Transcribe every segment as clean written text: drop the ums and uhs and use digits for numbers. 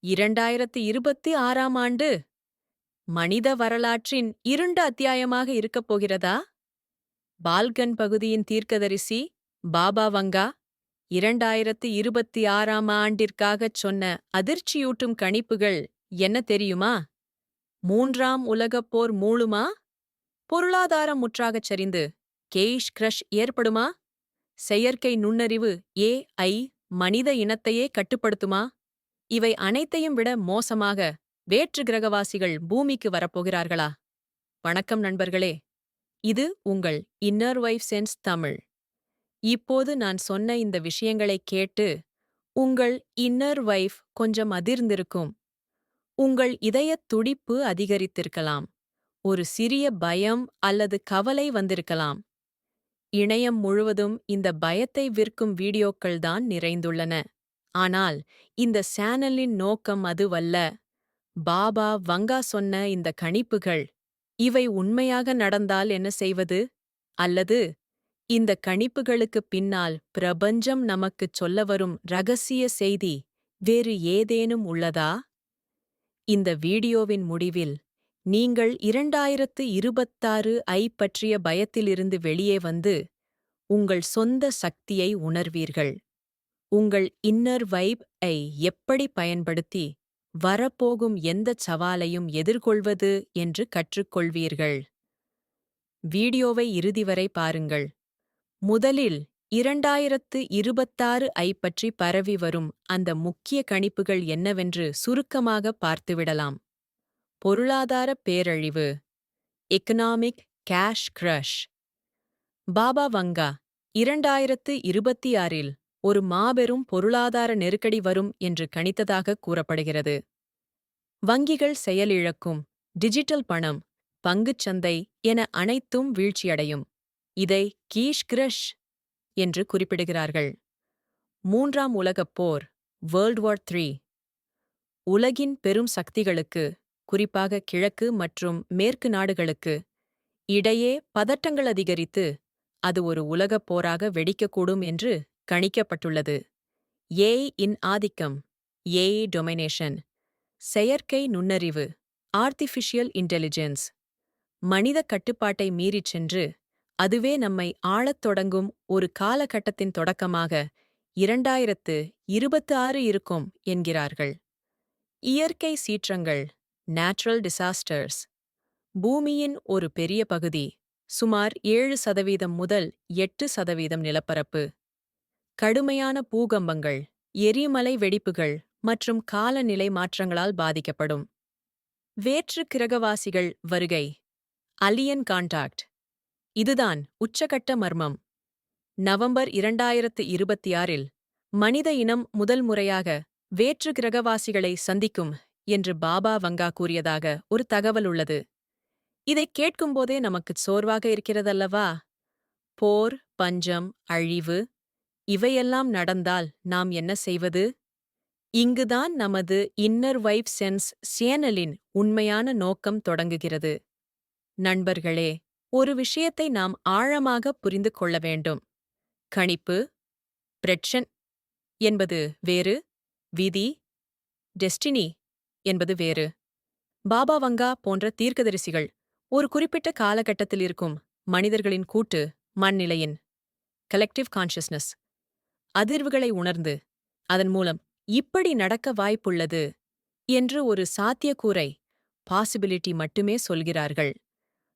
2026ஆம் ஆண்டு மனித வரலாற்றின் இருண்ட அத்தியாயமாக இருக்கப் போகிறதா? பால்கன் பகுதியின் தீர்க்கதரிசி பாபா வங்கா 2026ஆம் ஆண்டிற்காகச் சொன்ன அதிர்ச்சியூட்டும் கணிப்புகள் என்ன தெரியுமா? 3ஆம் உலகப் போர் மூளுமா? பொருளாதாரம் முற்றாகச் சரிந்து கேஷ் கிரஷ் ஏற்படுமா? செயற்கை நுண்ணறிவு AI மனித இனத்தையே கட்டுப்படுத்துமா? இவை அனைத்தையும் விட மோசமாக வேற்று கிரகவாசிகள் பூமிக்கு வரப்போகிறார்களா? வணக்கம் நண்பர்களே, இது உங்கள் இன்னர் வைஃப் சென்ஸ் தமிழ். இப்போது நான் சொன்ன இந்த விஷயங்களைக் கேட்டு உங்கள் இன்னர் வைஃப் கொஞ்சம் அதிர்ந்திருக்கும். உங்கள் இதயத் துடிப்பு அதிகரித்திருக்கலாம். ஒரு சிறிய பயம் அல்லது கவலை வந்திருக்கலாம். இணையம் முழுவதும் இந்த பயத்தை விற்கும் வீடியோக்கள் தான் நிறைந்துள்ளன. ஆனால் இந்த சேனலின் நோக்கம் அதுவல்ல. பாபா வங்கா சொன்ன இந்த கணிப்புகள், இவை உண்மையாக நடந்தால் என்ன செய்வது? அல்லது இந்த கணிப்புகளுக்குப் பின்னால் பிரபஞ்சம் நமக்குச் சொல்ல வரும் ரகசிய செய்தி வேறு ஏதேனும் உள்ளதா? இந்த வீடியோவின் முடிவில் நீங்கள் 2026 பற்றிய பயத்திலிருந்து வெளியே வந்து உங்கள் சொந்த சக்தியை உணர்வீர்கள். உங்கள் இன்னர் வைப்-ஐ எப்படி பயன்படுத்தி வரப்போகும் எந்தச் சவாலையும் எதிர்கொள்வது என்று கற்றுக்கொள்வீர்கள். வீடியோவை இறுதி வரை பாருங்கள். முதலில் 2026 பற்றி பரவி வரும் அந்த முக்கிய கணிப்புகள் என்னவென்று சுருக்கமாக பார்த்துவிடலாம். பொருளாதார பேரழிவு, economic cash crash. Baba Vanga 2026இல் ஒரு மாபெரும் பொருளாதார நெருக்கடி வரும் என்று கணித்ததாக கூறப்படுகிறது. வங்கிகள் செயலிழக்கும், டிஜிட்டல் பணம், பங்குச்சந்தை என அனைத்தும் வீழ்ச்சியடையும். இதை கீஷ் கிரஷ் என்று குறிப்பிடுகிறார்கள். 3ஆம் உலகப் போர், வேர்ல்ட் வார் 3. உலகின் பெரும் சக்திகளுக்கு, குறிப்பாக கிழக்கு மற்றும் மேற்கு நாடுகளுக்கு இடையே பதட்டங்கள் அதிகரித்து அது ஒரு உலகப் போராக வெடிக்கக்கூடும் என்று கணிக்கப்பட்டுள்ளது. AI இன் ஆதிக்கம், AI டொமினேஷன், செயற்கை நுண்ணறிவு, ஆர்டிஃபிஷியல் இன்டெலிஜென்ஸ், மனித கட்டுப்பாட்டை மீறிச் சென்று அதுவே நம்மை ஆளத் தொடங்கும் ஒரு காலகட்டத்தின் தொடக்கமாக 2026 இருக்கும் என்கிறார்கள். இயற்கை சீற்றங்கள், நேச்சுரல் டிசாஸ்டர்ஸ். பூமியின் ஒரு பெரிய பகுதி, சுமார் 7% முதல் 8% நிலப்பரப்பு, கடுமையான பூகம்பங்கள், எரிமலை வெடிப்புகள் மற்றும் காலநிலை மாற்றங்களால் பாதிக்கப்படும். வேற்று கிரகவாசிகள் வருகை, அலியன் கான்டாக்ட். இதுதான் உச்சகட்ட மர்மம். நவம்பர் 2026இல் மனித இனம் முதல் முறையாக வேற்று கிரகவாசிகளை சந்திக்கும் என்று பாபா வங்கா கூறியதாக ஒரு தகவல் உள்ளது. இதைக் கேட்கும்போதே நமக்குச் சோர்வாக இருக்கிறதல்லவா? போர், பஞ்சம், அழிவு இவையெல்லாம் நடந்தால் நாம் என்ன செய்வது? இங்குதான் நமது இன்னர் வைப் சென்ஸ் சேனலின் உண்மையான நோக்கம் தொடங்குகிறது. நண்பர்களே, ஒரு விஷயத்தை நாம் ஆழமாக புரிந்து கொள்ள வேண்டும். கணிப்பு, பிரட்சன் என்பது வேறு, விதி, டெஸ்டினி என்பது வேறு. பாபா வங்கா போன்ற தீர்க்கதரிசிகள் ஒரு குறிப்பிட்ட காலகட்டத்தில் இருக்கும் மனிதர்களின் கூட்டு மனநிலையின் கலெக்டிவ் கான்ஷியஸ்னஸ் அதிர்வுகளை உணர்ந்து அதன் மூலம் இப்படி நடக்க வாய்ப்புள்ளது என்று ஒரு சாத்தியக்கூறை பாசிபிலிட்டி மட்டுமே சொல்கிறார்கள்.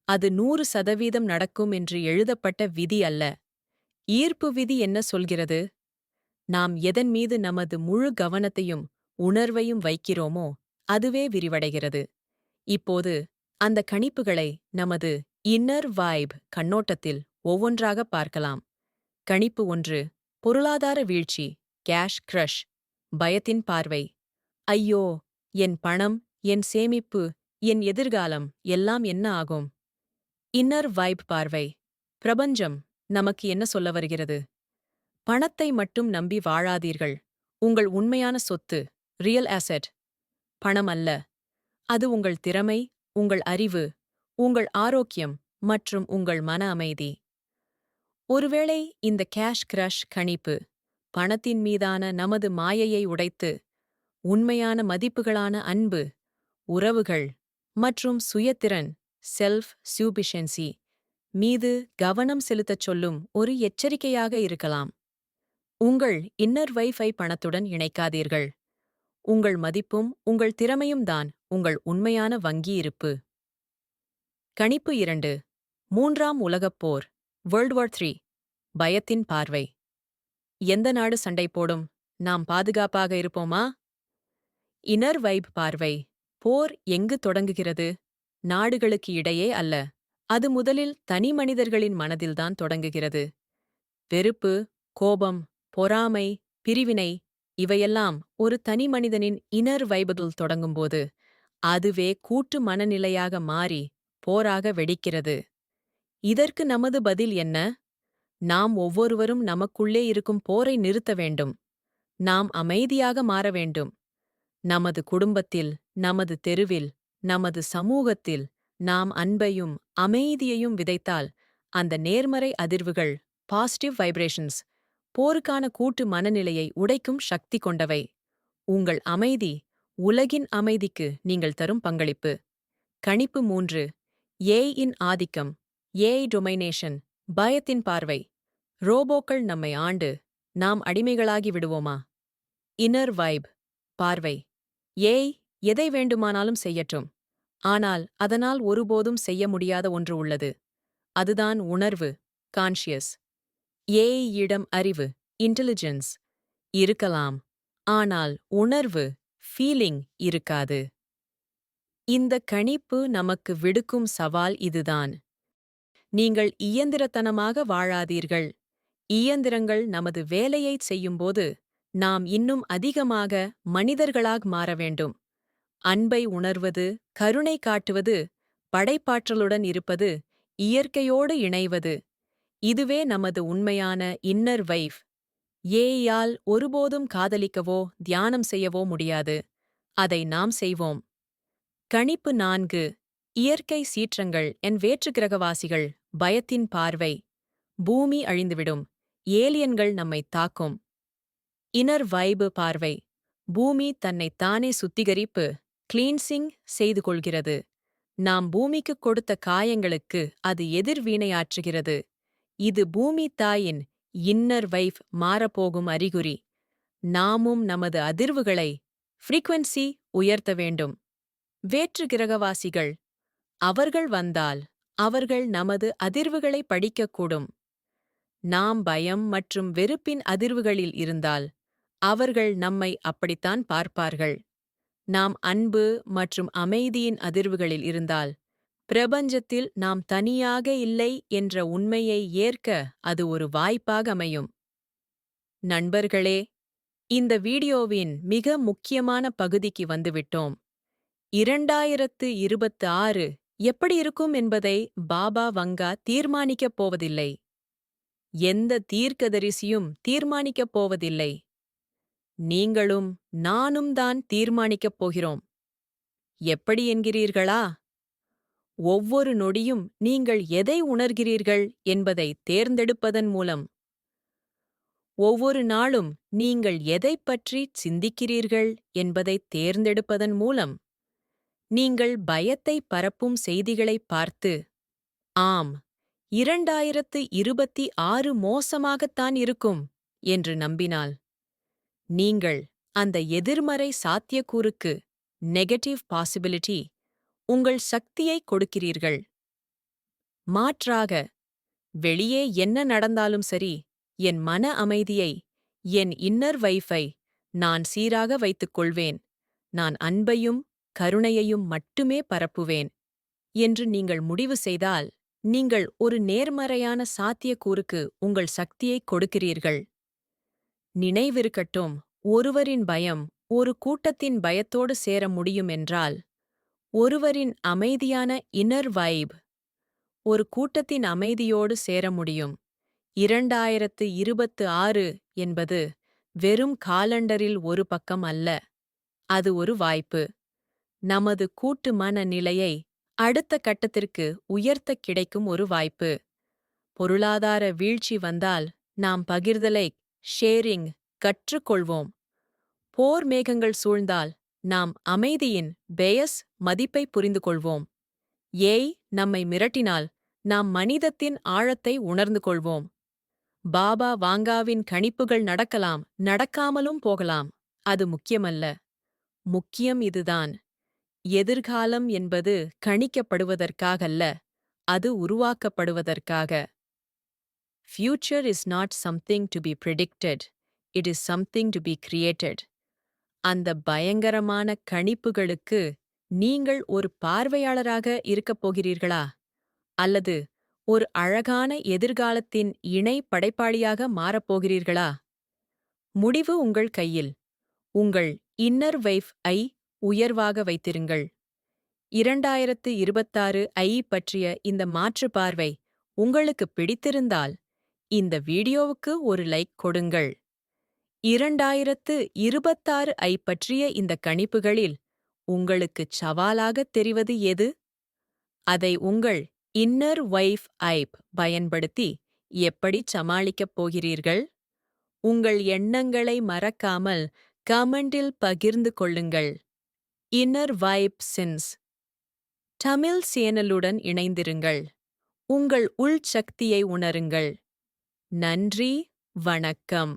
அது 100% நடக்கும் என்று எழுதப்பட்ட விதி அல்ல. ஈர்ப்பு விதி என்ன சொல்கிறது? நாம் எதன் மீது நமது முழு கவனத்தையும் உணர்வையும் வைக்கிறோமோ அதுவே விரிவடைகிறது. இப்போது அந்த கணிப்புகளை நமது இன்னர் வைப் கண்ணோட்டத்தில் ஒவ்வொன்றாக பார்க்கலாம். கணிப்பு 1, பொருளாதார வீழ்ச்சி, கேஷ் கிரஷ். பயத்தின் பார்வை. ஐயோ, என் பணம், என் சேமிப்பு, என் எதிர்காலம் எல்லாம் என்ன ஆகும்? இன்னர் வைப் பார்வை. பிரபஞ்சம் நமக்கு என்ன சொல்ல வருகிறது? பணத்தை மட்டும் நம்பி வாழாதீர்கள். உங்கள் உண்மையான சொத்து, ரியல் அசெட், பணம் அல்ல. அது உங்கள் திறமை, உங்கள் அறிவு, உங்கள் ஆரோக்கியம் மற்றும் உங்கள் மன அமைதி. ஒருவேளை இந்த கேஷ் கிரஷ் கணிப்பு பணத்தின் மீதான நமது மாயையை உடைத்து உண்மையான மதிப்புகளான அன்பு, உறவுகள் மற்றும் சுயத்திறன் செல்ஃப் சூபிஷியன்சி மீது கவனம் செலுத்தச் சொல்லும் ஒரு எச்சரிக்கையாக இருக்கலாம். உங்கள் இன்னர் வைஃபை பணத்துடன் இணைக்காதீர்கள். உங்கள் மதிப்பும் உங்கள் திறமையும் தான் உங்கள் உண்மையான வங்கி இருப்பு. கணிப்பு 2. 3ஆம் உலகப் போர் வேர்ல்ட் வார் 3 பயத்தின் பார்வை. எந்த நாடு சண்டை போடும், நாம் பாதுகாப்பாக இருப்போமா? இன்னர் வைப் பார்வை. போர் எங்கு தொடங்குகிறது? நாடுகளுக்கு இடையே அல்ல. அது முதலில் தனி மனிதர்களின் மனதில்தான் தொடங்குகிறது. வெறுப்பு, கோபம், பொறாமை, பிரிவினை இவையெல்லாம் ஒரு தனி மனிதனின் இன்னர் வைபதில் தொடங்கும்போது அதுவே கூட்டு மனநிலையாக மாறி போராக வெடிக்கிறது. இதற்கு நமது பதில் என்ன? நாம் ஒவ்வொருவரும் நமக்குள்ளே இருக்கும் போரை நிறுத்த வேண்டும். நாம் அமைதியாக மாற வேண்டும். நமது குடும்பத்தில், நமது தெருவில், நமது சமூகத்தில் நாம் அன்பையும் அமைதியையும் விதைத்தால் அந்த நேர்மறை அதிர்வுகள் பாசிட்டிவ் வைப்ரேஷன்ஸ் போருக்கான கூட்டு மனநிலையை உடைக்கும் சக்தி கொண்டவை. உங்கள் அமைதி உலகின் அமைதிக்கு நீங்கள் தரும் பங்களிப்பு. கணிப்பு 3. ஏஐ-இன் ஆதிக்கம் ஏஐ டொமைனேஷன் பயத்தின் பார்வை. ரோபோக்கள் நம்மை ஆண்டு நாம் அடிமைகளாகி விடுவோமா? இன்னர் வைப் பார்வை. ஏஐ எதை வேண்டுமானாலும் செய்யட்டும். ஆனால் அதனால் ஒருபோதும் செய்ய முடியாத ஒன்று உள்ளது. அதுதான் உணர்வு கான்ஷியஸ். ஏஐ-இடம் அறிவு இன்டெலிஜென்ஸ் இருக்கலாம், ஆனால் உணர்வு ஃபீலிங் இருக்காது. இந்த கணிப்பு நமக்கு விடுக்கும் சவால் இதுதான். நீங்கள் இயந்திரத்தனமாக வாழாதீர்கள். இயந்திரங்கள் நமது வேலையைச் செய்யும்போது நாம் இன்னும் அதிகமாக மனிதர்களாக மாற வேண்டும். அன்பை உணர்வது, கருணை காட்டுவது, படைப்பாற்றலுடன் இருப்பது, இயற்கையோடு இணைவது இதுவே நமது உண்மையான இன்னர் வைஃப். ஏஐயால் ஒருபோதும் காதலிக்கவோ தியானம் செய்யவோ முடியாது. அதை நாம் செய்வோம். கணிப்பு 4. இயற்கை சீற்றங்கள் வேற்று கிரகவாசிகள் பயத்தின் பார்வை. பூமி அழிந்துவிடும். ஏலியன்கள் நம்மை தாக்கும். இன்னர் வைபு பார்வை. பூமி தன்னைத் தானே சுத்திகரிப்பு கிளீன்சிங் செய்து கொள்கிறது. நாம் பூமிக்குக் கொடுத்த காயங்களுக்கு அது எதிர்வினையாற்றுகிறது. இது பூமி தாயின் இன்னர் வைஃப் மாறப்போகும் அறிகுறி. நாமும் நமது அதிர்வுகளை ஃப்ரீக்வென்சி உயர்த்த வேண்டும். வேற்று கிரகவாசிகள் அவர்கள் வந்தால் அவர்கள் நமது அதிர்வுகளை படிக்கக்கூடும். நாம் பயம் மற்றும் வெறுப்பின் அதிர்வுகளில் இருந்தால் அவர்கள் நம்மை அப்படித்தான் பார்ப்பார்கள். நாம் அன்பு மற்றும் அமைதியின் அதிர்வுகளில் இருந்தால் பிரபஞ்சத்தில் நாம் தனியாக இல்லை என்ற உண்மையை ஏற்க அது ஒரு வாய்ப்பாக அமையும். நண்பர்களே, இந்த வீடியோவின் மிக முக்கியமான பகுதிக்கு வந்துவிட்டோம். 2026 எப்படி இருக்கும் என்பதை பாபா வங்கா தீர்மானிக்கப் போவதில்லை. எந்த தீர்க்கதரிசியும் தீர்மானிக்கப் போவதில்லை. நீங்களும் நானும் தான் தீர்மானிக்கப் போகிறோம். எப்படி என்கிறீர்களா? ஒவ்வொரு நொடியும் நீங்கள் எதை உணர்கிறீர்கள் என்பதை தேர்ந்தெடுப்பதன் மூலம். ஒவ்வொரு நாளும் நீங்கள் எதைப் பற்றி சிந்திக்கிறீர்கள் என்பதை தேர்ந்தெடுப்பதன் மூலம். நீங்கள் பயத்தை பரப்பும் செய்திகளைப் பார்த்து, ஆம், 2026 மோசமாகத்தான் இருக்கும் என்று நம்பினால், நீங்கள் அந்த எதிர்மறை சாத்தியக்கூறுக்கு நெகட்டிவ் பாசிபிலிட்டி உங்கள் சக்தியை கொடுக்கிறீர்கள். மாற்றாக, வெளியே என்ன நடந்தாலும் சரி, என் மன அமைதியை, என் இன்னர் வைஃபை நான் சீராக வைத்துக் கொள்வேன். நான் அன்பையும் கருணையையும் மட்டுமே பரப்புவேன் என்று நீங்கள் முடிவு செய்தால், நீங்கள் ஒரு நேர்மறையான சாத்தியக்கூறுக்கு உங்கள் சக்தியை கொடுக்கிறீர்கள். நினைவிருக்கட்டும், ஒருவரின் பயம் ஒரு கூட்டத்தின் பயத்தோடு சேர முடியும் என்றால், ஒருவரின் அமைதியான இன்னர் வைப் ஒரு கூட்டத்தின் அமைதியோடு சேர முடியும். 2026 என்பது வெறும் காலண்டரில் ஒரு பக்கம் அல்ல. அது ஒரு வாய்ப்பு. நமது கூட்டு மனநிலையை அடுத்த கட்டத்திற்கு உயர்த்தக் கிடைக்கும் ஒரு வாய்ப்பு. பொருளாதார வீழ்ச்சி வந்தால் நாம் பகிர்தலை ஷேரிங் கற்றுக்கொள்வோம். போர் மேகங்கள் சூழ்ந்தால் நாம் அமைதியின் பேயஸ் மதிப்பை புரிந்து கொள்வோம். ஏய் நம்மை மிரட்டினால் நாம் மனிதத்தின் ஆழத்தை உணர்ந்து கொள்வோம். பாபா வாங்காவின் கணிப்புகள் நடக்கலாம், நடக்காமலும் போகலாம். அது முக்கியமல்ல. முக்கியம் இதுதான். எதிர்காலம் என்பது கணிக்கப்படுவதற்காகல்ல, அது உருவாக்கப்படுவதற்காக. Future is not something to be predicted. It is something to be created. அந்த பயங்கரமான கணிப்புகளுக்கு நீங்கள் ஒரு பார்வையாளராக இருக்கப் போகிறீர்களா? அல்லது ஒரு அழகான எதிர்காலத்தின் இணை படைப்பாளியாக மாறப்போகிறீர்களா? முடிவு உங்கள் கையில். உங்கள் இன்னர் வைஃப் ஐ உயர்வாக வைத்திருங்கள். 2026 ஐ பற்றிய இந்த மாற்று பார்வை உங்களுக்கு பிடித்திருந்தால் இந்த வீடியோவுக்கு ஒரு லைக் கொடுங்கள். 2026 ஐ பற்றிய இந்த கணிப்புகளில் உங்களுக்குச் சவாலாகத் தெரிவது எது? அதை உங்கள் இன்னர் வைஃப் ஐப் பயன்படுத்தி எப்படிச் சமாளிக்கப் போகிறீர்கள்? உங்கள் எண்ணங்களை மறக்காமல் கமெண்டில் பகிர்ந்து கொள்ளுங்கள். இன்னர் வைப் சின்ஸ் தமிழ் சேனலுடன் இணைந்திருங்கள். உங்கள் உள் சக்தியை உணருங்கள். நன்றி, வணக்கம்.